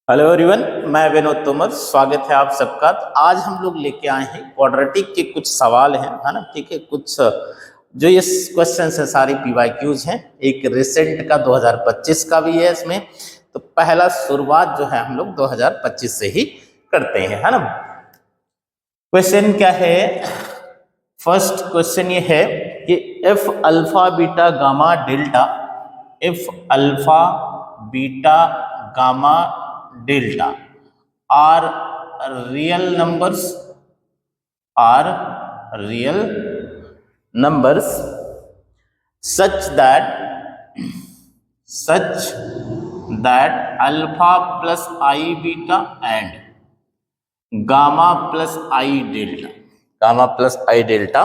Hello everyone, मैं विनोद तोमर। स्वागत है आप सबका। तो आज हम लोग लेके आए हैं क्वाड्रेटिक के कुछ सवाल हैं, है ना। ठीक है, कुछ जो ये क्वेश्चन है सारी पीवाईक्यूज हैं। एक रिसेंट का 2025 का भी है इसमें। तो पहला शुरुआत जो है हम लोग 2025 से ही करते हैं, है ना। क्वेश्चन क्या है? फर्स्ट क्वेश्चन ये है कि F alpha beta gamma delta, F alpha beta gamma delta are real numbers, are real numbers such that alpha plus I beta and gamma plus I delta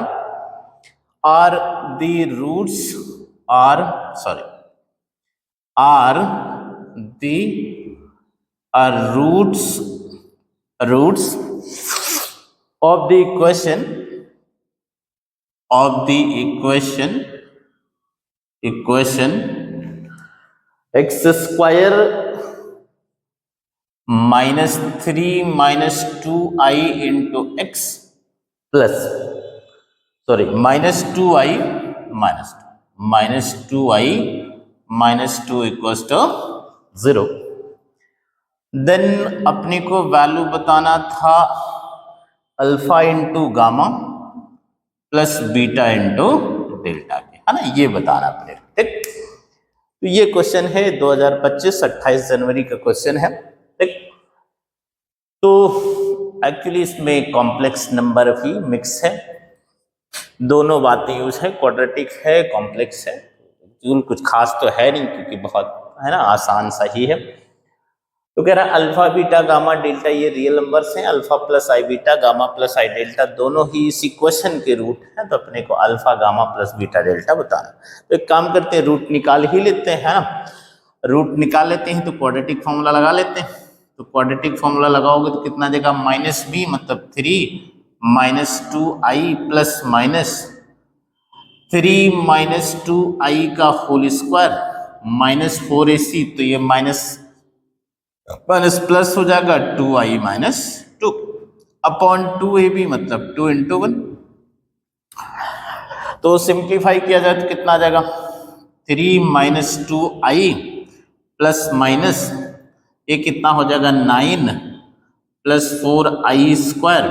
are the roots, are the roots of the equation x square minus 3 minus 2i into x plus minus 2i minus 2i minus 2 equals to 0। Then अपने को value बताना था alpha into gamma plus beta into delta के, है ना। ये बताना अपने, ठीक। तो ये क्वेश्चन है 2025 28 जनवरी का क्वेश्चन है, ठीक। तो एक्चुअली इसमें कॉम्प्लेक्स नंबर भी मिक्स है, दोनों बातें यूज है, क्वाड्रेटिक है, कॉम्प्लेक्स है। कुछ खास तो है नहीं क्योंकि बहुत, है ना, आसान सा ही है। तो कह रहा है अल्फा बीटा गामा डेल्टा ये रियल नंबर्स हैं। अल्फा प्लस आई बीटा गामा प्लस आई डेल्टा दोनों ही इसी क्वेश्चन के रूट हैं। तो अपने को alpha gamma plus beta delta बताना। तो एक काम करते हैं, रूट निकाल ही लेते हैं, है ना। रूट निकाल लेते हैं तो क्वाड्रेटिक फॉर्मूला लगा लेते हैं। तो क्वाड्रेटिक फॉर्मूला लगाओगे तो कितना देगा? माइनस बी मतलब 3 minus 2i plus minus 3 minus 2i का होल स्क्वायर माइनस 4ac। तो ये माइनस प्लस हो जाएगा 2i माइनस 2 अपॉन 2ab मतलब 2 इंटू 1। तो सिंप्लीफाई किया जाए तो कितना आ जाएगा? 3 माइनस 2i प्लस माइनस ये कितना हो जाएगा? 9 प्लस 4i स्क्वायर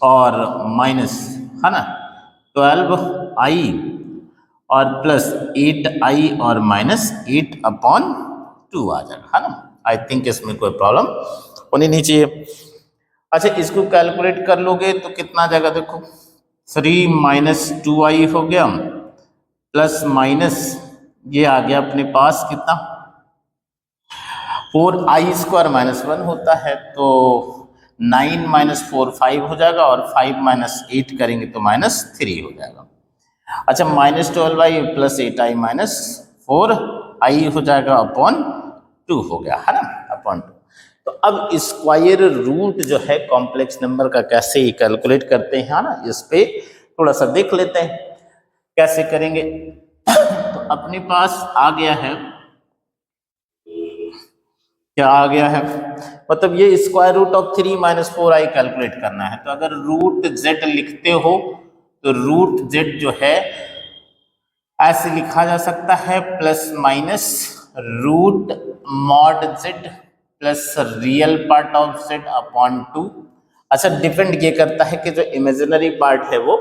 और माइनस, है ना, 12i और प्लस 8i और माइनस 8 अपॉन 2 आ जाएगा, है ना। आई थिंक इसमें कोई प्रॉब्लम होनी नहीं चाहिए। अच्छा, इसको कैलकुलेट कर लोगे तो कितना आ जाएगा? देखो 3 माइनस 2i हो गया प्लस माइनस ये आ गया अपने पास कितना? 4i स्क्वायर माइनस 1 होता है तो 9 माइनस 4 5 हो जाएगा और 5 माइनस 8 करेंगे तो माइनस 3 हो जाएगा। अच्छा, minus 12i plus 8i minus 4i हो जाएगा अपॉन 2 हो गया, है ना, अपॉन 2। तो अब स्क्वायर रूट जो है कॉम्प्लेक्स नंबर का कैसे कैलकुलेट करते हैं, है ना, इस पे थोड़ा सा देख लेते हैं कैसे करेंगे। तो अपने पास आ गया है, क्या आ गया है? मतलब ये square root of 3 minus 4i calculate करना है। तो अगर रूट जेड लिखते हो तो रूट जेड जो है ऐसे लिखा जा सकता है plus minus root mod z plus real part of z upon 2। अच्छा, डिपेंड ये करता है कि जो इमेजिनरी पार्ट है वो,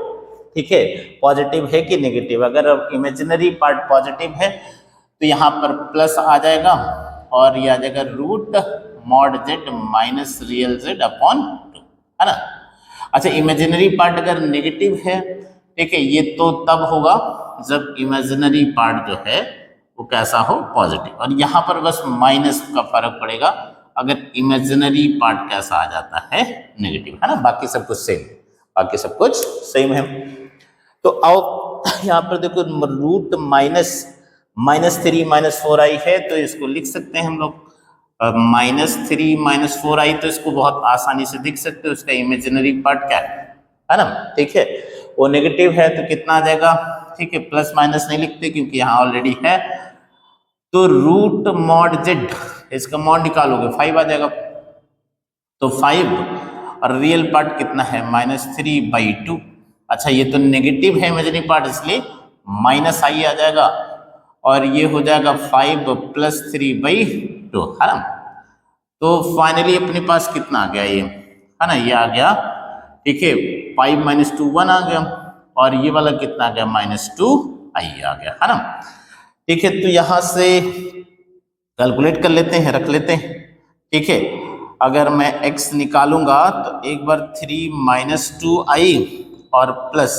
ठीक है, पॉजिटिव है कि नेगेटिव। अगर इमेजिनरी पार्ट पॉजिटिव है तो यहाँ पर प्लस आ जाएगा और ये आ जाएगा root mod z minus real z upon 2, है ना। अच्छा, इमेजिनरी पार्ट अगर नेगेटिव है, ठीक है, ये तो तब होगा जब इमेजिनरी पार्ट जो है वो कैसा हो? पॉजिटिव। और यहाँ पर बस माइनस का फर्क पड़ेगा अगर इमेजिनरी पार्ट कैसा आ जाता है? नेगेटिव, है ना। बाकी सब कुछ सेम है। तो आओ यहाँ पर देखो, रूट माइनस 3 माइनस 4i है तो इसको लिख सकते हैं हम लोग माइनस 3 माइनस 4i। तो इसको बहुत आसानी से लिख सकते हो, उसका इमेजिनरी पार्ट क्या है ना, ठीक है, वो नेगेटिव है तो कितना आ जाएगा? ठीक है, प्लस माइनस नहीं लिखते क्योंकि यहाँ ऑलरेडी है तो रूट मॉड जेड, इसका मॉड निकालोगे 5 आ जाएगा, तो 5 और रियल पार्ट कितना है -3/2। अच्छा ये तो नेगेटिव है इमेजिनरी पार्ट, इसलिए -i आ जाएगा और ये हो जाएगा 5 + 3/2, है ना। तो फाइनली अपने पास कितना आ गया ये, है ना, ये आ गया, ठीक है, 5 - 2 1 आ गया और ये वाला कितना आ गया -2i आ गया, है ना। ठीक है, तो यहां से कैलकुलेट कर लेते हैं, रख लेते हैं, ठीक है। अगर मैं x निकालूंगा तो एक बार 3 - 2i और प्लस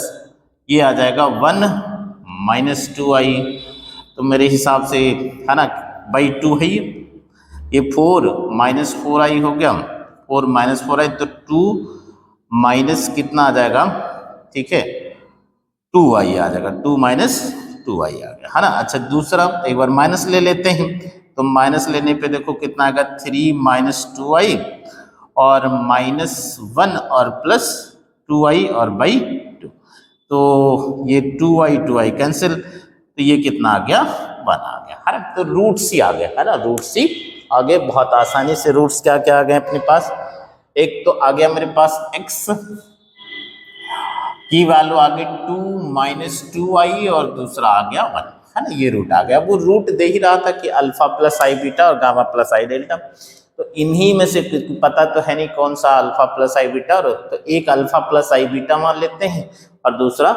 ये आ जाएगा 1 - 2i, तो मेरे हिसाब से, है ना, /2 है ये 4 - 4i हो गया, 4 - 4i, तो 2 माइनस कितना आ जाएगा, ठीक है, 2i आ जाएगा, 2 - 2i आ गया, है ना। अच्छा दूसरा एक बार माइनस ले लेते हैं, तो माइनस लेने पे देखो कितना आएगा, 3 - 2i और -1 और प्लस 2i और /2, तो ये 2i कैंसिल, तो ये कितना आ गया 1 आ गया, है ना। तो रूट्स ही आ गया, है ना, रूट्स ही आ गए बहुत आसानी से। रूट्स क्या क्या आ गए अपने पास, एक तो आ गया मेरे पास x की वैल्यू आ गई 2 - 2i और दूसरा आ गया 1, है ना, ये रूट आ गया। वो रूट दे ही रहा था कि अल्फा प्लस आई बीटा और गामा प्लस आई डेल्टा, तो इन्हीं में से पता तो है नहीं कौन सा अल्फा प्लस आई बीटा, और तो एक अल्फा प्लस आई बीटा मान लेते हैं और दूसरा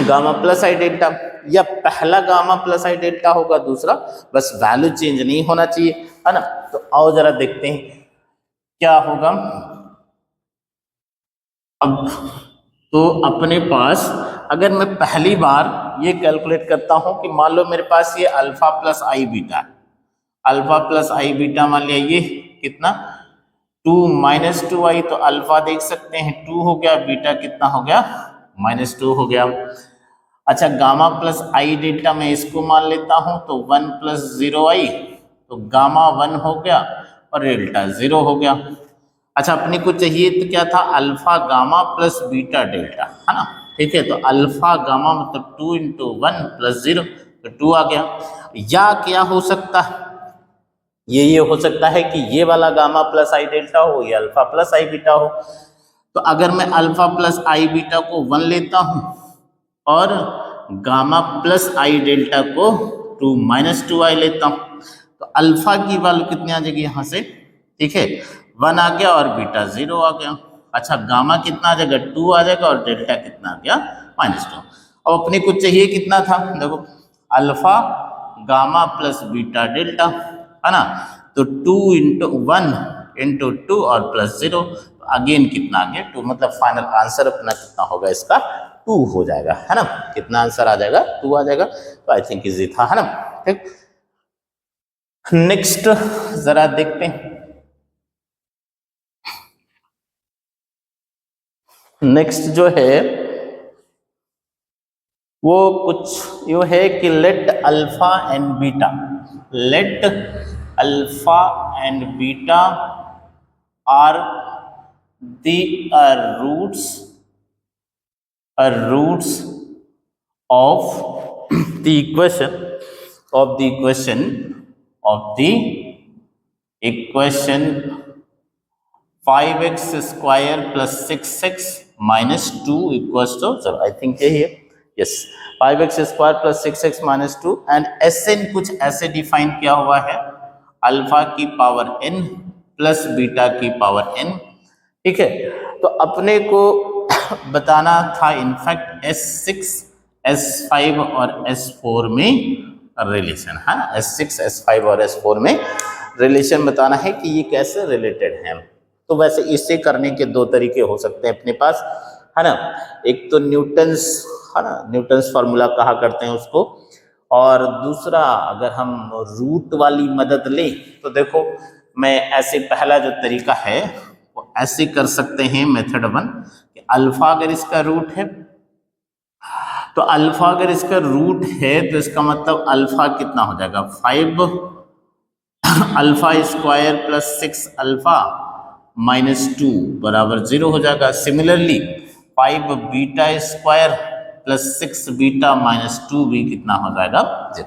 गामा प्लस आई डेल्टा, या पहला गामा प्लस आई डेल्टा होगा, दूसरा बस वैल्यू चेंज नहीं होना चाहिए, है ना। तो आओ जरा देखते हैं क्या होगा। अब तो अपने पास अगर मैं पहली बार ये कैलकुलेट करता हूं कि मान लो मेरे पास ये अल्फा प्लस आई बीटा, अल्फा प्लस आई बीटा मान लिया, ये कितना 2 - 2i, तो अल्फा देख सकते हैं 2 हो गया, बीटा कितना हो गया -2 हो गया। अच्छा गामा प्लस आई डेल्टा में इसको मान लेता हूं, तो 1 + 0i, तो गामा 1 हो गया और डेल्टा 0 हो गया। अच्छा अपने को चाहिए तो क्या था, alpha gamma plus beta delta, है ना, ठीक है। तो अल्फा गामा मतलब 2 × 1 + 0, तो 2 आ गया। या क्या हो सकता है, ये हो सकता है कि ये वाला गामा प्लस आई डेल्टा हो, ये अल्फा प्लस आई बीटा हो। तो अगर मैं अल्फा प्लस आई बीटा को 1 लेता हूं और गामा प्लस आई डेल्टा को 2 - 2i लेता हूं, तो अल्फा की वैल्यू कितनी आ जाएगी यहाँ से, ठीक है, 1 आ गया और बीटा 0 आ गया। अच्छा गामा कितना आ जाएगा 2 आ जाएगा और डेल्टा कितना आ गया -2। अब अपने को चाहिए कितना था, देखो alpha gamma plus beta delta, है ना, तो 2 × 1 × 2 और प्लस 0, अगेन कितना आ गया 2, मतलब फाइनल आंसर अपना कितना होगा इसका 2 हो जाएगा, है ना। कितना आंसर आ जाएगा 2 आ जाएगा, तो आई थिंक इजी था, है ना। ठीक, नेक्स्ट जरा देखते हैं। नेक्स्ट जो है वो कुछ यूं है कि let alpha and beta, let alpha and beta are the roots of the equation of the equation 5x square plus 6x minus 2 equals to 0, I think यही है, yes, 5x square plus 6x minus 2 and Sn कुछ ऐसे define किया हुआ है, alpha की power n plus beta की power n, ठीक है। तो अपने को बताना था इनफैक्ट S6 S5 और S4 में रिलेशन, है ना, S6 S5 और S4 में रिलेशन बताना है कि ये कैसे रिलेटेड हैं। तो वैसे इसे करने के दो तरीके हो सकते हैं अपने पास, है ना, एक तो न्यूटन्स, है ना, न्यूटन्स फार्मूला कहा करते हैं उसको, और दूसरा अगर हम रूट वाली मदद लें तो देखो मैं ऐसे पहला जो तरीका है वो ऐसे कर सकते हैं, मेथड 1 कि अल्फा अगर इसका रूट है तो अल्फा अगर इसका रूट है तो इसका मतलब अल्फा कितना हो जाएगा 5 alpha square plus 6 alpha minus 2 बराबर 0 हो जाएगा। Similarly 5 beta square plus 6 beta minus 2 भी कितना हो जाएगा 0।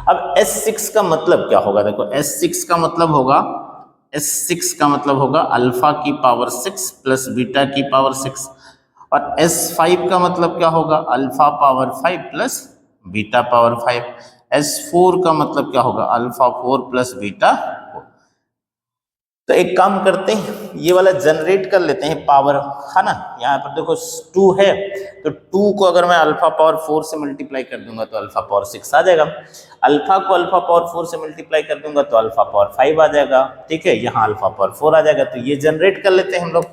अब S6 का मतलब क्या होगा, देखो S6 का मतलब होगा, S6 का मतलब होगा अल्फा की पावर 6 प्लस बीटा की पावर 6, और S5 का मतलब क्या होगा, alpha power 5 plus beta power 5। S4 का मतलब क्या होगा, अल्फा 4 प्लस बीटा 4। तो एक काम करते हैं, ये वाला जनरेट कर लेते हैं पावर, है ना। यहाँ पर देखो 2 है, तो 2 को अगर मैं अल्फा पावर 4 से मल्टीप्लाई कर दूंगा तो अल्फा पावर 6 आ जाएगा। अल्फा को अल्फा पावर 4 से मल्टीप्लाई कर दूंगा तो अल्फा पावर 5 आ जाएगा, ठीक है। यहाँ अल्फा पावर 4 आ जाएगा, तो ये जनरेट कर लेते हैं हम लोग।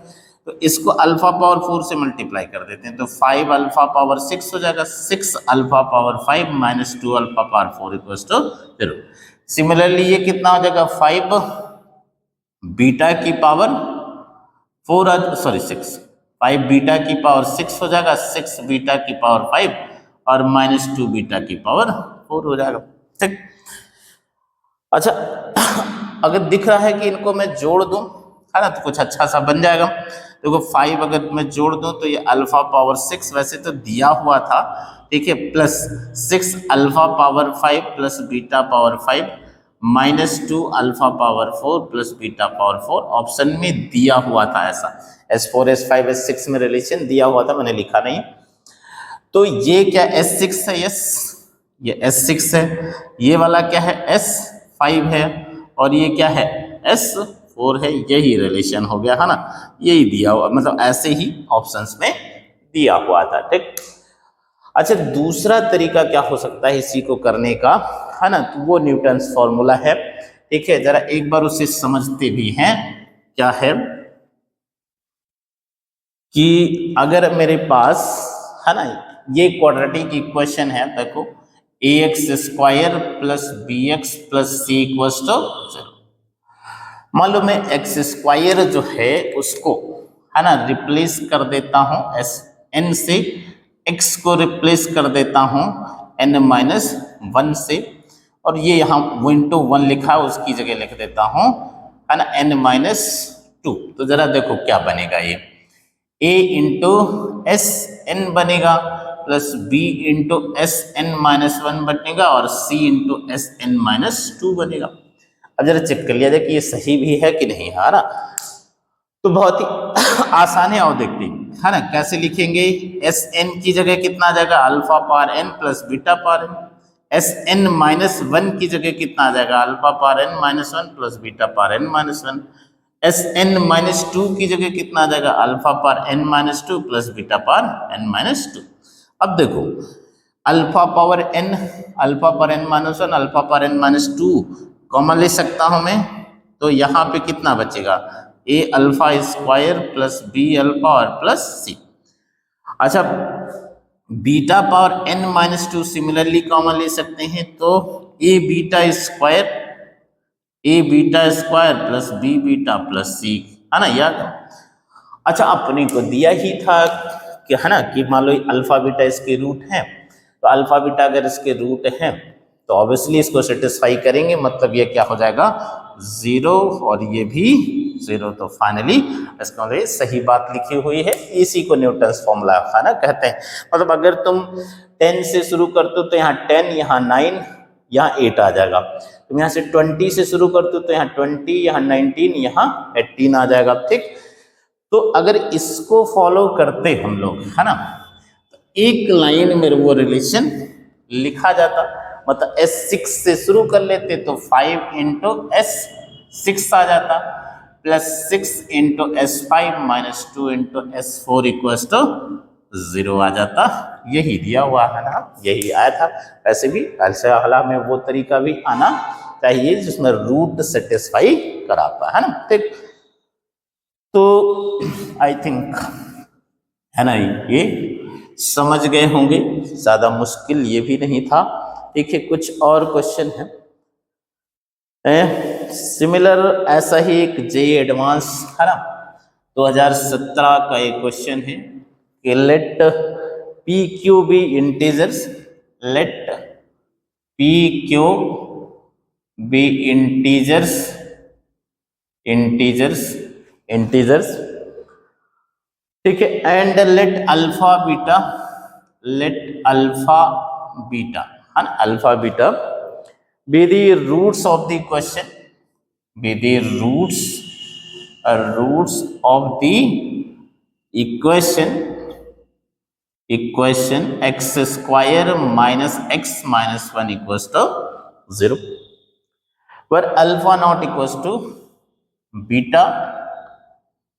तो इसको अल्फा पावर 4 से मल्टीप्लाई कर देते हैं, तो 5 अल्फा पावर 6 हो जाएगा, 6 alpha power 5 minus 2 alpha power 4 equal to 0। Similarly ये कितना हो जाएगा, 5 बीटा की पावर 4, सॉरी 6, 5 बीटा की पावर 6 हो जाएगा, 6 बीटा की पावर 5 और माइनस 2 बीटा की पावर 4 हो जाएगा, ठीक। अच्छा अगर दिख रहा है कि इनको मैं जोड़ दूं, है ना, तो कुछ अच्छा सा बन जाएगा। देखो 5 अगर मैं जोड़ दूं तो ये अल्फा पावर 6 वैसे तो दिया हुआ था, ठीक है, plus 6 alpha power 5 plus beta power 5 minus 2 alpha power 4 plus beta power 4 option में दिया हुआ था ऐसा। S4 S5 S6 में रिलेशन दिया हुआ था, मैंने लिखा नहीं। तो ये क्या S6 है, यस ये S6 है, ये वाला क्या है S5 है, और ये क्या है S4 है, यही रिलेशन हो गया, है ना। यही दिया हुआ, मतलब ऐसे ही ऑप्शंस में दिया हुआ था, ठीक। अच्छा दूसरा तरीका क्या हो सकता है इसी को करने का, है ना, तो वो न्यूटन्स फॉर्मूला है, ठीक है। जरा एक बार उसे समझते भी हैं। क्या है कि अगर मेरे पास, है ना, ये क्वाड्रेटिक इक्वेशन है, देखो ax² plus bx plus c equals to 0। मान लो मैं x² जो है उसको, है ना, रिप्लेस कर देता हूं n से, x को रिप्लेस कर देता हूं n-1 से, और ये यहाँ 1 लिखा है उसकी जगह लिख देता हूं, है ना, n-2। तो जरा देखो क्या बनेगा, ये a इंटू एस एन बनेगा plus b into S n-1 बनेगा और c इंटू एस n-2 बनेगा। अब जरा चेक कर लिया जाए कि ये सही भी है कि नहीं, है ना। तो बहुत ही आसान है, और देखते हैं, है ना, कैसे लिखेंगे। एस एन की जगह कितना आ जाएगा, alpha power n plus beta power n। S n-1 की जगह कितना आ जाएगा, alpha power n-1 plus beta power n-1। S n-2 की जगह कितना आ जाएगा, alpha power n-2 plus beta power n-2। अब देखो alpha power n, alpha power n-1, alpha power n-2 common ले सकता हूं मैं, तो यहाँ पे कितना बचेगा, a alpha square plus b alpha और प्लस c। अच्छा beta power n-2 similarly common ले सकते हैं, तो a beta square plus b beta plus c, है ना, याद। अच्छा अपने को दिया ही था कि, है ना, कि मान लो अल्फा बीटा इसके रूट हैं, तो अल्फा बीटा अगर इसके रूट हैं तो ऑब्वियसली इसको सेटिस्फाई करेंगे, मतलब ये क्या हो जाएगा 0 और ये भी 0। तो फाइनली इसका मतलब सही बात लिखी हुई है, इसी को न्यूटन्स फॉर्मूला, है ना, कहते हैं। मतलब अगर तुम 10 से शुरू करते हो तो यहाँ 10, यहाँ 9, यहाँ 8 आ जाएगा। तुम यहाँ से 20 से शुरू करते हो तो यहाँ 20, यहाँ 19, यहाँ 18 आ जाएगा, ठीक। तो अगर इसको फॉलो करते हम लोग, है ना, तो एक लाइन में वो रिलेशन लिखा जाता। मतलब S6 से शुरू कर लेते तो 5 इंटू S6 आ जाता, plus 6 into S5 minus 2 into S4 equals to 0 आ जाता। यही दिया हुआ है ना, यही आया था। वैसे भी अलग में वो तरीका भी आना चाहिए जिसमें रूट सेटिस्फाई कराता है ना, ठीक। तो आई थिंक, है ना, ये समझ गए होंगे, ज्यादा मुश्किल ये भी नहीं था, ठीक है। कुछ और क्वेश्चन है सिमिलर, ऐसा ही एक जेई एडवांस, है ना, 2017 का एक क्वेश्चन है कि let p q be integers, let p q be integers, integers, ठीक है, एंड लेट अल्फा बीटा, है ना, alpha beta be the roots of the question, be the roots of the equation x square minus x minus 1 equals to 0, where alpha not equals to beta,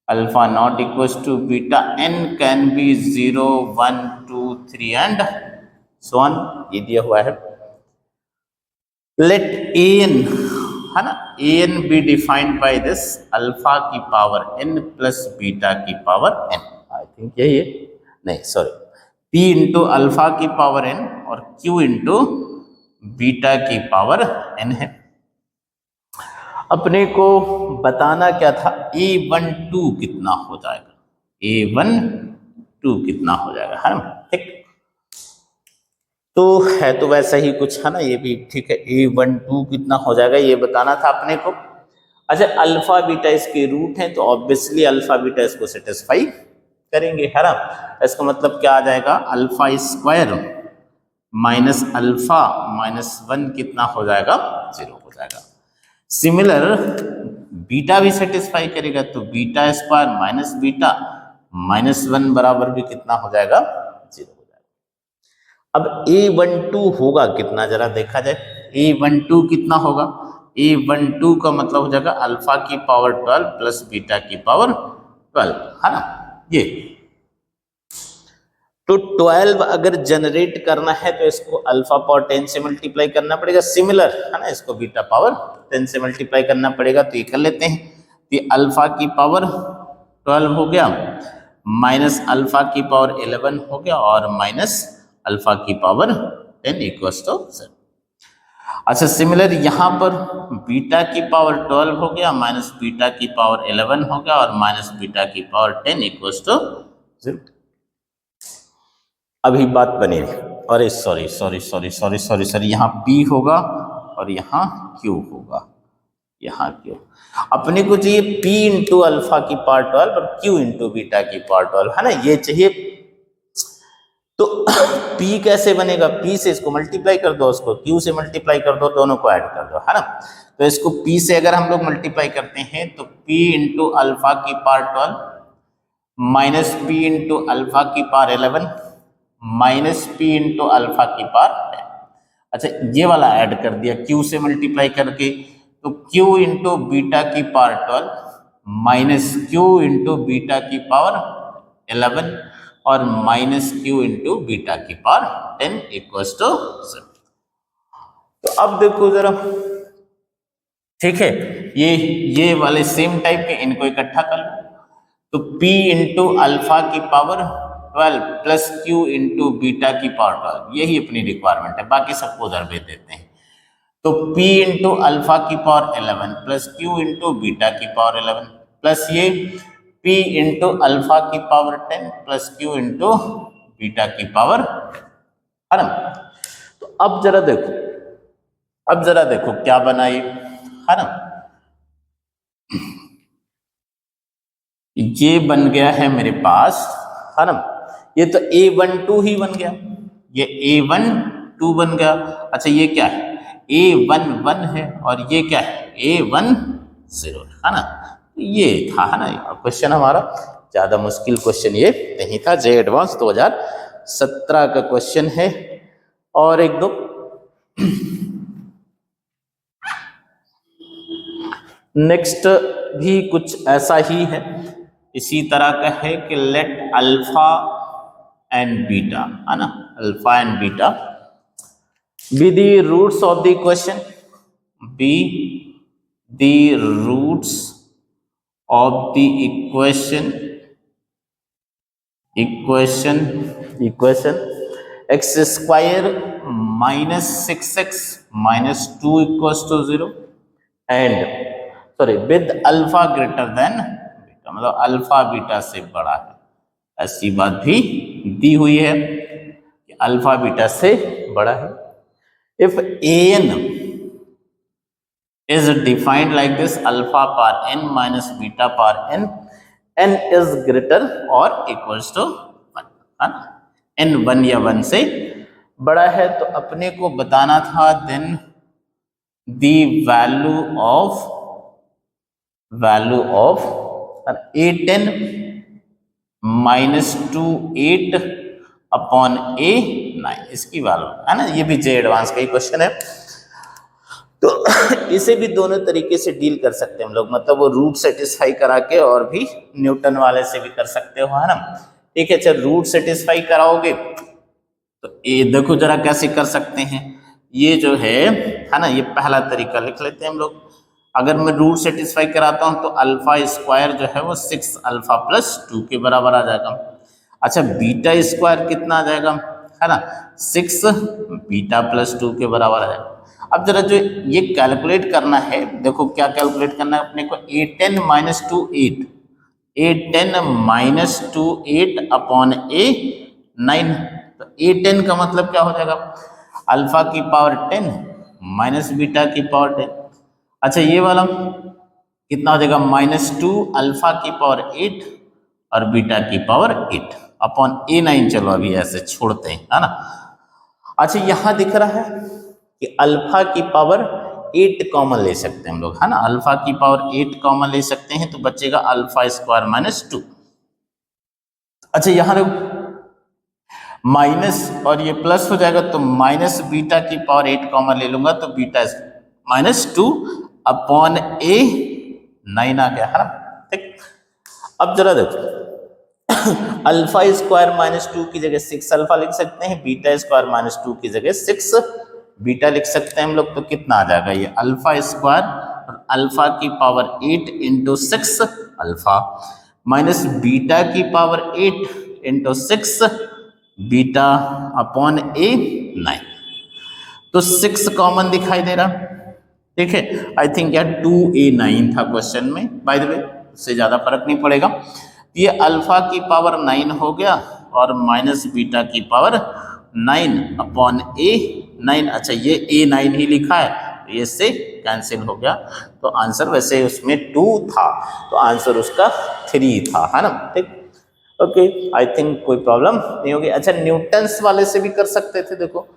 alpha not equals to beta, n can be 0 1 2 3 and so on, ये दिया हुआ है. Let an है ना, an be defined by this alpha की power n plus beta की power n. I think यही है, नहीं सॉरी, p इंटू अल्फा की पावर n और q इंटू बीटा की पावर n है. अपने को बताना क्या था, a12 कितना हो जाएगा, a12 कितना हो जाएगा, है ना. ठीक, तो है तो वैसा ही कुछ है ना, ये भी ठीक है. a12 कितना हो जाएगा ये बताना था अपने को. अच्छा, अल्फा बीटा इसके रूट हैं तो ऑब्वियसली अल्फा बीटा इसको सेटिस्फाई करेंगे, है ना. इसका मतलब क्या आ जाएगा, alpha square minus alpha minus 1 कितना हो जाएगा, 0 हो जाएगा. सिमिलर बीटा भी सेटिस्फाई करेगा तो beta square minus beta minus 1 बराबर भी कितना हो जाएगा, 0 हो जाएगा. अब a12 होगा कितना जरा देखा जाए. a12 कितना होगा, a12 का मतलब हो जाएगा अल्फा की पावर 12 प्लस बीटा की पावर 12, है ना. ये तो 12 अगर जनरेट करना है तो इसको अल्फा पावर 10 से मल्टीप्लाई करना पड़ेगा. सिमिलर है ना, इसको बीटा पावर 10 से मल्टीप्लाई करना पड़ेगा. तो ये कर लेते हैं. तो अल्फा की पावर 12 हो गया, माइनस अल्फा की पावर 11 हो गया और माइनस अल्फा की पावर 10 इक्वल्स टू 0. अच्छा, सिमिलर यहाँ पर बीटा की पावर 12 हो गया, माइनस बीटा की पावर 11 हो गया और माइनस बीटा की पावर 10 इक्वल्स टू 0. अभी बात बनी, अरे sorry sorry sorry sorry sorry sorry, यहाँ P होगा और यहाँ Q होगा, यहाँ Q. अपने को चाहिए P इंटू अल्फा की पावर 12 और Q इंटू बीटा की पावर 12, है ना, ये चाहिए. तो P कैसे बनेगा, P से इसको मल्टीप्लाई कर दो, उसको Q से मल्टीप्लाई कर दो, दोनों को ऐड कर दो, है ना. तो इसको P से अगर हम लोग मल्टीप्लाई करते हैं तो P इंटू अल्फा की power 12 minus P into alpha की power 11 minus P into alpha की पावर 10. अच्छा, ये वाला ऐड कर दिया Q से मल्टीप्लाई करके, तो Q इंटू बीटा की power 12 minus Q into beta की पावर 11 और माइनस Q इंटू बीटा की पावर 10 इक्वल्स टू 0. तो अब देखो जरा, ठीक है, ये वाले सेम टाइप के इनको इकट्ठा कर लो. तो P इंटू अल्फा की power 12 plus Q into beta की पावर 12, यही अपनी रिक्वायरमेंट है, बाकी सबको उधर भेज देते हैं. तो P इंटू अल्फा की power 11 plus Q into beta की पावर 11 प्लस ये P इंटू अल्फा की power 10 plus Q into beta की पावर, है ना. तो अब जरा देखो क्या बना ये, है ना. ये बन गया है मेरे पास, है ना. ये तो a12 ही बन गया, ये a12 बन गया. अच्छा, ये क्या है, a11 है और ये क्या है, a10, है ना. ये था, है ना, क्वेश्चन हमारा. ज्यादा मुश्किल क्वेश्चन ये नहीं था, जे एडवांस 2017 का क्वेश्चन है. और एक दो नेक्स्ट भी कुछ ऐसा ही है, इसी तरह का है कि लेट अल्फा एंड बीटा, है ना, alpha and beta be the roots of the equation, be the roots of the equation x square minus 6x minus 2 equals to 0 and sorry with alpha greater than beta, मतलब alpha beta से बड़ा है. ऐसी बात भी दी हुई है कि अल्फा बीटा से बड़ा है. If an is defined like this, alpha power n minus beta power n is greater or equals to 1, है ना. n 1 या 1 से बड़ा है तो अपने को बताना था then the value of a10 minus 2 8 upon a9, इसकी वैल्यू है ना। ये भी जे एडवांस का ही क्वेश्चन है, तो इसे भी दोनों तरीके से डील कर सकते हैं हम लोग, मतलब वो रूट सेटिस्फाई करा के और भी न्यूटन वाले से भी कर सकते हो, है ना। ठीक है, चल रूट सेटिस्फाई कराओगे तो ये देखो जरा कैसे कर सकते हैं। ये जो है ना, ये पहला तरीका लिख लेते हैं हम लोग। अगर मैं रूट सेटिस्फाई कराता हूं तो अल्फा स्क्वायर जो है वो 6 अल्फा प्लस 2 के बराबर आ जाएगा। अच्छा, बीटा स्क्वायर कितना आ जाएगा, है ना, 6 बीटा प्लस 2 के बराबर आ जाएगा। अब जरा जो ये कैलकुलेट करना है, देखो क्या कैलकुलेट करना है अपने को, a10 minus 2 8, a10 minus 2 8 upon a9। तो a10 का मतलब क्या हो जाएगा, अल्फा की पावर 10 माइनस बीटा की पावर 10। अच्छा, ये वाला कितना हो जाएगा, माइनस 2 अल्फा की पावर 8 और बीटा की पावर 8 अपॉन a9। चलो अभी ऐसे छोड़ते हैं, है ना। अच्छा, यहां दिख रहा है कि अल्फा की पावर 8 कॉमन ले सकते हैं हम लोग, है ना। अल्फा की पावर 8 कॉमन ले सकते हैं तो बचेगा अल्फा स्क्वायर माइनस 2। अच्छा, यहां माइनस और ये प्लस हो जाएगा तो माइनस बीटा की पावर 8 कॉमन ले लूंगा तो बीटा माइनस 2 अपॉन a9 आ गया, है ना। ठीक, अब जरा देखो अल्फा स्क्वायर माइनस 2 की जगह 6 अल्फा लिख सकते हैं, बीटा स्क्वायर माइनस 2 की जगह 6 बीटा लिख सकते हैं हम लोग। तो कितना आ जाएगा, ये अल्फा स्क्वायर और अल्फा की power 8 into 6 alpha minus beta की power 8 into 6 beta upon a9। तो 6 कॉमन दिखाई दे रहा, ठीक है। आई थिंक यार 2a9 था क्वेश्चन में, बाय द वे उससे ज्यादा फर्क नहीं पड़ेगा। ये अल्फा की पावर 9 हो गया और माइनस बीटा की पावर 9 अपॉन a9। अच्छा, ये a9 ही लिखा है, ये से कैंसिल हो गया। तो आंसर वैसे उसमें 2 था, तो आंसर उसका 3 था, है ना। ठीक, ओके, आई थिंक कोई प्रॉब्लम नहीं होगी। अच्छा, न्यूटन्स वाले से भी कर सकते थे। देखो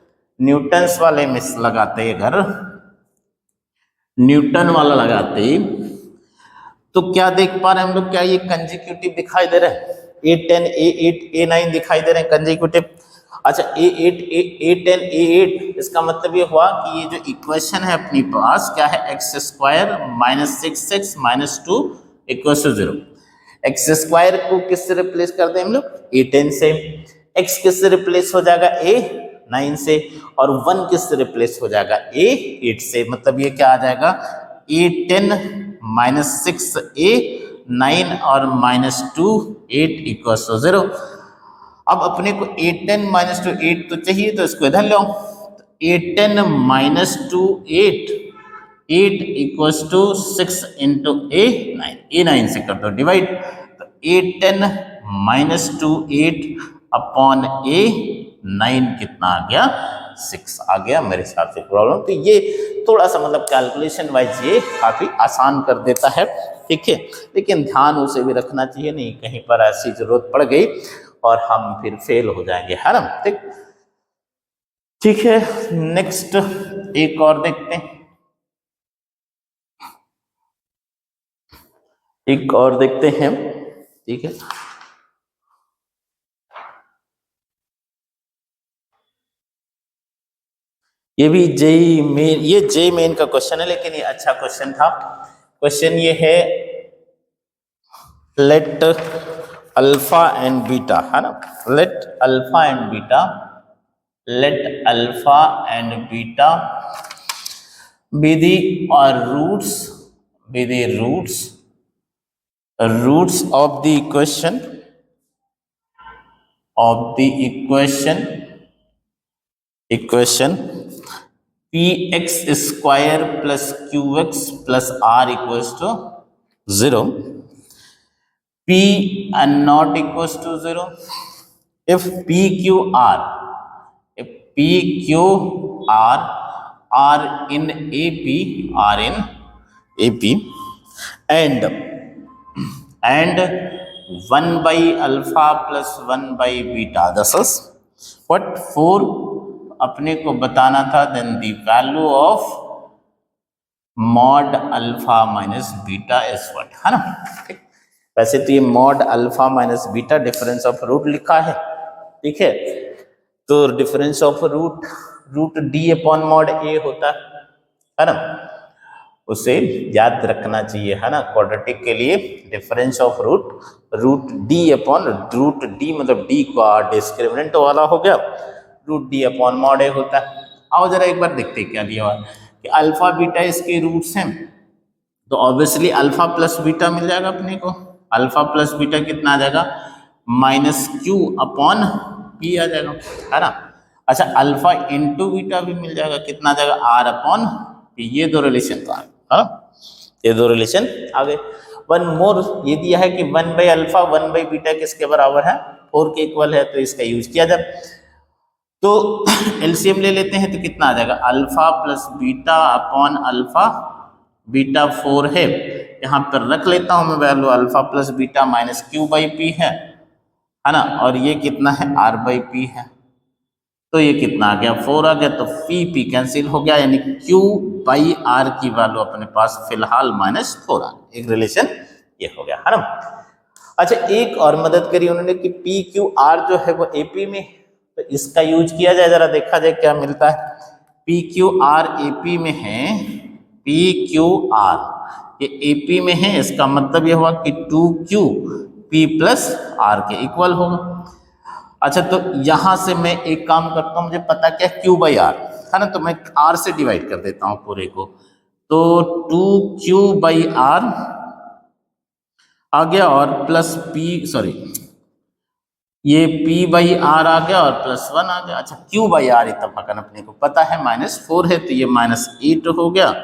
न्यूटन्स वाले में लगाते, अगर न्यूटन वाला लगाते तो क्या देख पा रहे हैं हम लोग, क्या ये कंजिक्यूटिव दिखाई दे रहे हैं, a10 a8 a9 दिखाई दे रहे हैं कंजिक्यूटिव। अच्छा, a8 a10 a8, इसका मतलब ये हुआ कि ये जो इक्वेशन है अपनी पास क्या है, x square minus 6x minus 2 equal to 0। X square को किससे रिप्लेस कर दें हम लोग, a10 से। x किससे रिप्लेस हो जाएगा, a9 से। और 1 किससे रिप्लेस हो जाएगा, a8 से। मतलब ये क्या आ जाएगा, a10 माइनस 6 a9 और माइनस 2 8 इक्वल टू 0। अब अपने को a10 माइनस 2 8 तो चाहिए, तो इसको इधर लो। a10 minus 2 8 8 equals to 6 into a9 से कर दो डिवाइड। तो a10 माइनस 2 8 अपॉन a9 कितना आ गया, 6 आ गया मेरे हिसाब से प्रॉब्लम। तो ये थोड़ा सा मतलब कैलकुलेशन वाइज ये काफी आसान कर देता है, ठीक है। लेकिन ध्यान उसे भी रखना चाहिए, नहीं कहीं पर ऐसी जरूरत पड़ गई और हम फिर फेल हो जाएंगे, है ना। ठीक, ठीक है, नेक्स्ट एक और देखते हैं, एक और देखते हैं, ठीक है। ये भी जेई मेन, ये जेई मेन का क्वेश्चन है, लेकिन ये अच्छा क्वेश्चन था। क्वेश्चन ये है, लेट अल्फा एंड बीटा, है ना, let alpha and beta, let alpha and beta be the roots, be the roots of the equation px square plus qx plus r equals to 0, p and not equals to 0, if pqr, if pqr are in ap and 1 by alpha plus 1 by beta, this is what 4 अपने को बताना था। Then the value of mod alpha minus beta is what, है ना। ठीक, वैसे तो ये mod alpha minus beta difference of root लिखा है, ठीक है। तो difference of root D upon mod ए होता है ना, उसे याद रखना चाहिए, है ना। क्वाड्रेटिक के लिए difference of root D upon root D, मतलब डी का डिस्क्रिमिनेंट वाला हो गया, रूट डी अपॉन मॉड ए होता है। आओ जरा एक बार देखते हैं क्या दिया हुआ कि अल्फा बीटा इसके रूट्स हैं, तो ऑब्वियसली अल्फा प्लस बीटा मिल जाएगा अपने को। अल्फा प्लस बीटा कितना आ जाएगा, माइनस क्यू अपॉन पी आ जाएगा, है ना। अच्छा, अल्फा इंटू बीटा भी मिल जाएगा, कितना आ जाएगा, आर अपॉन पी। ये दो रिलेशन तो आ गए, हाँ, ये दो रिलेशन आ गए। वन मोर ये दिया है कि 1 बाई अल्फा 1 बाई बीटा किसके बराबर है, 4 के इक्वल है, तो इसका यूज किया जाए। तो एलसीएम ले लेते हैं, तो कितना आ जाएगा, alpha plus beta upon alpha, beta 4 है, यहाँ पर रख लेता हूं मैं value, alpha plus beta minus Q by P है ना, और ये कितना है, आर बाई पी है। तो ये कितना आ गया, 4 आ गया, तो पी पी कैंसिल हो गया, यानी क्यू बाई आर की वैल्यू अपने पास फिलहाल -4 आ गया। एक रिलेशन ये हो गया, है ना। अच्छा, एक और मदद करी उन्होंने कि पी क्यू आर जो है वो एपी में, तो इसका यूज किया जाए, जरा देखा जाए क्या मिलता है। पी क्यू आर एपी में है, पी क्यू आर ये एपी में है, इसका मतलब ये हुआ कि 2q पी प्लस आर के इक्वल होगा। अच्छा, तो यहां से मैं एक काम करता हूं, मुझे पता क्या, q बाई आर है ना, तो मैं r से डिवाइड कर देता हूं पूरे को, तो 2q बाई आर आ गया, और प्लस p, सॉरी ये p बाई आर आ गया, और +1 आ गया। अच्छा, q बाई आर इत्तफाकन अपने को पता है -4 है, तो ये -8 हो गया,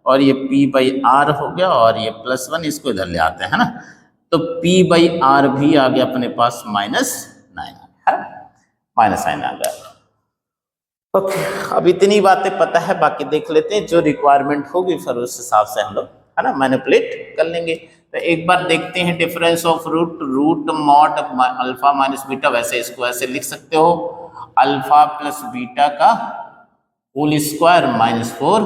और ये p बाई आर हो गया, और ये +1 इसको इधर ले आते हैं ना, तो p बाई आर भी आ गया अपने पास -9 है, -9 आ गया। ओके, अब इतनी बातें पता है, बाकी देख लेते हैं जो रिक्वायरमेंट होगी फिर उस हिसाब से हम लोग, है ना, मैनिपुलेट कर लेंगे। तो एक बार देखते हैं difference of root mod alpha minus beta, वैसे इसको ऐसे लिख सकते हो, अल्फा प्लस बीटा का होल स्क्वायर -4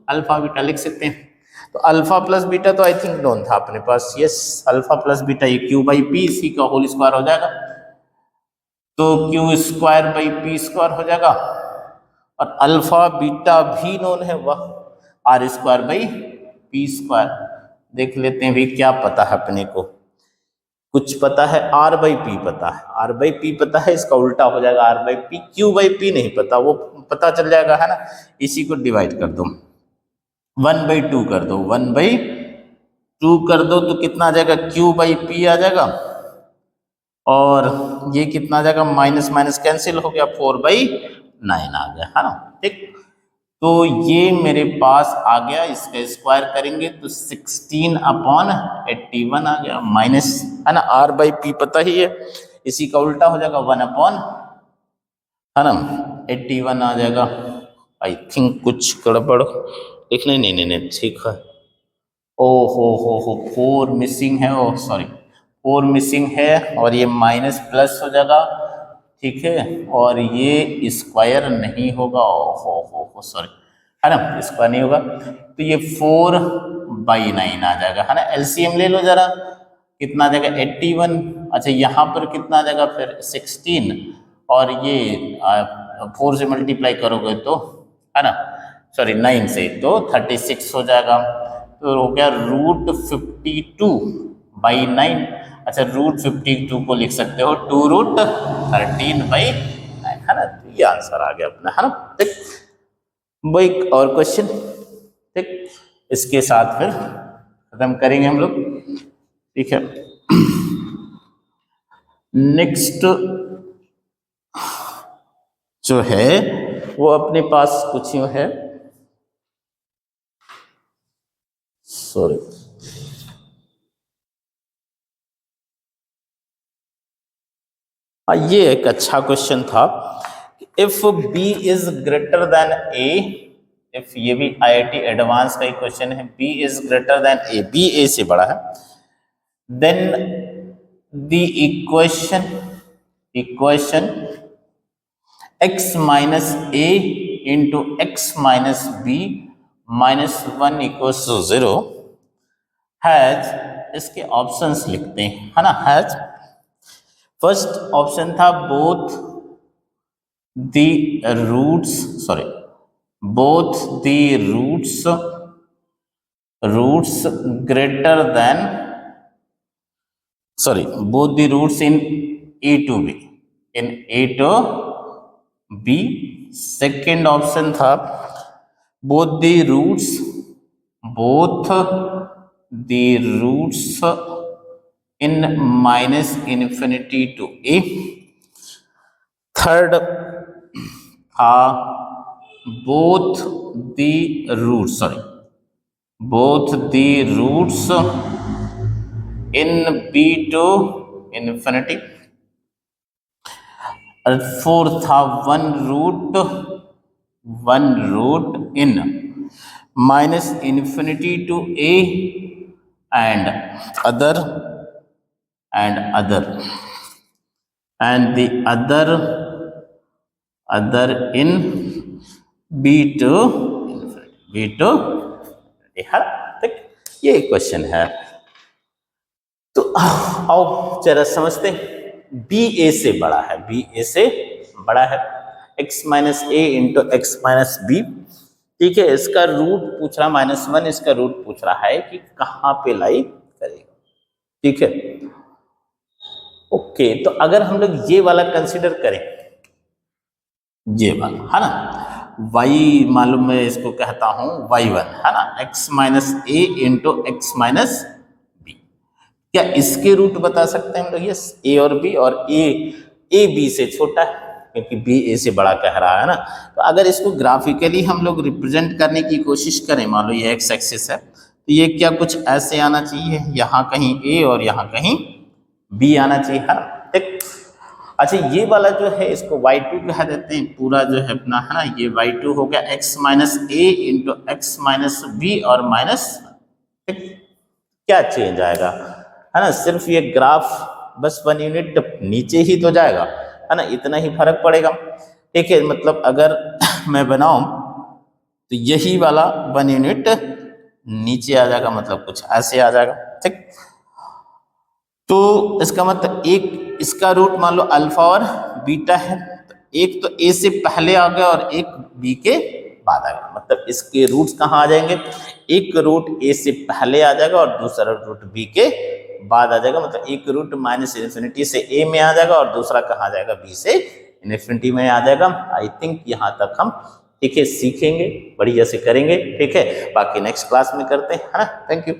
अल्फा बीटा लिख सकते हैं। तो अल्फा प्लस बीटा तो आई थिंक नोन था अपने पास, यस, अल्फा प्लस बीटा ये क्यू बाई पी, इसी का होल स्क्वायर हो जाएगा, तो q square by p square हो जाएगा, और अल्फा बीटा भी नोन है, वह r square by p square. देख लेते हैं भी क्या पता है अपने को, कुछ पता है, आर बाई पी पता है, आर बाई पी पता है, इसका उल्टा हो जाएगा r by p, q by p नहीं पता, वो पता चल जाएगा, है ना। इसी को डिवाइड कर दो, 1/2 कर दो, 1/2 कर दो, तो कितना आ जाएगा, क्यू बाई पी आ जाएगा, और ये कितना आ जाएगा, माइनस माइनस कैंसिल हो गया, 4/9 आ गया, है ना। ठीक, तो ये मेरे पास आ गया, इसका स्क्वायर करेंगे तो 16/81 आ गया, माइनस, है ना, आर बाई पी पता ही है, इसी का उल्टा हो जाएगा 1/, है ना, 81 आ जाएगा। आई थिंक कुछ गड़बड़ लिखने, नहीं ठीक है, ओ हो 4 मिसिंग है, ओ सॉरी 4 मिसिंग है, और ये माइनस प्लस हो जाएगा, ठीक है, और ये स्क्वायर नहीं होगा, ओ हो सॉरी, है ना, स्क्वायर नहीं होगा, तो ये 4/9 आ जाएगा, है ना। एलसीएम ले लो जरा, कितना आ जाएगा, 81। अच्छा, यहाँ पर कितना आ जाएगा फिर 16, और ये 4 से मल्टीप्लाई करोगे तो, है ना, सॉरी 9 से, तो 36 हो जाएगा, तो हो गया √52/9। अच्छा, √52 को लिख सकते हो 2√13/9, है ना, तो ये आंसर आ गया अपना, है ना। ठीक, वो एक और क्वेश्चन, ठीक, इसके साथ फिर खत्म करेंगे हम लोग, ठीक है। नेक्स्ट जो है वो अपने पास कुछ यूं है, सॉरी, ये एक अच्छा क्वेश्चन था, if B is greater than A, if, ये भी आईआईटी एडवांस का ही क्वेश्चन है, B is greater than A, B A से बड़ा है, then the equation x minus A into x minus B -1 equals to 0 has, इसके ऑप्शंस लिखते हैं, है ना। हैज फर्स्ट ऑप्शन था both the roots, sorry, both the roots greater than, sorry, both the roots in a to b, in a to b. second option था both the roots in minus infinity to a. Third था both the roots in b to infinity. और fourth था one root in minus infinity to a and other, and the other in b to infinity. हाँ, तक ये question है। तो आओ जरा समझते हैं। बी ए से बड़ा है, x minus A into x minus B, ठीक है। इसका रूट पूछ रहा -1, इसका रूट पूछ रहा है कि कहाँ पे लाई करेगा, ठीक है। ओके, तो अगर हम लोग ये वाला कंसिडर करें, ये वाला है ना, y मालूम मैं इसको कहता हूं y1, है ना, x minus A into x minus B. क्या इसके रूट बता सकते हैं हम लोग? यस, ए और बी, और ए बी से छोटा है क्योंकि बी ए से बड़ा कह रहा है ना। तो अगर इसको ग्राफिकली हम लोग रिप्रेजेंट करने की कोशिश करें, मान लो ये एक्स एक्सिस है, तो ये क्या कुछ ऐसे आना चाहिए, यहाँ कहीं ए और यहाँ कहीं बी आना चाहिए, है ना। ठीक, अच्छा ये वाला जो है इसको y2 कह देते हैं, पूरा जो है अपना, है ना, ये y2 हो गया x minus A into x minus B और माइनस, क्या चेंज आएगा, है ना, सिर्फ ये ग्राफ बस 1 यूनिट नीचे ही तो जाएगा, है ना, इतना ही फर्क पड़ेगा, ठीक है। मतलब अगर मैं बनाऊं तो यही वाला 1 यूनिट नीचे आ जाएगा, मतलब कुछ ऐसे आ जाएगा, ठीक। तो इसका मतलब एक इसका रूट मान लो अल्फा और बीटा है, तो एक तो ए से पहले आ गया और एक बी के बाद आ गया, मतलब इसके रूट्स कहाँ आ जाएंगे, एक रूट ए से पहले आ जाएगा और दूसरा रूट बी के बाद आ जाएगा, मतलब एक रूट माइनस इन्फिनिटी से ए में आ जाएगा और दूसरा कहाँ जाएगा, बी से इन्फिनिटी में आ जाएगा। आई थिंक यहाँ तक हम, ठीक है, सीखेंगे, बढ़िया से करेंगे, ठीक है। बाकी नेक्स्ट क्लास में करते हैं, है ना। Thank you.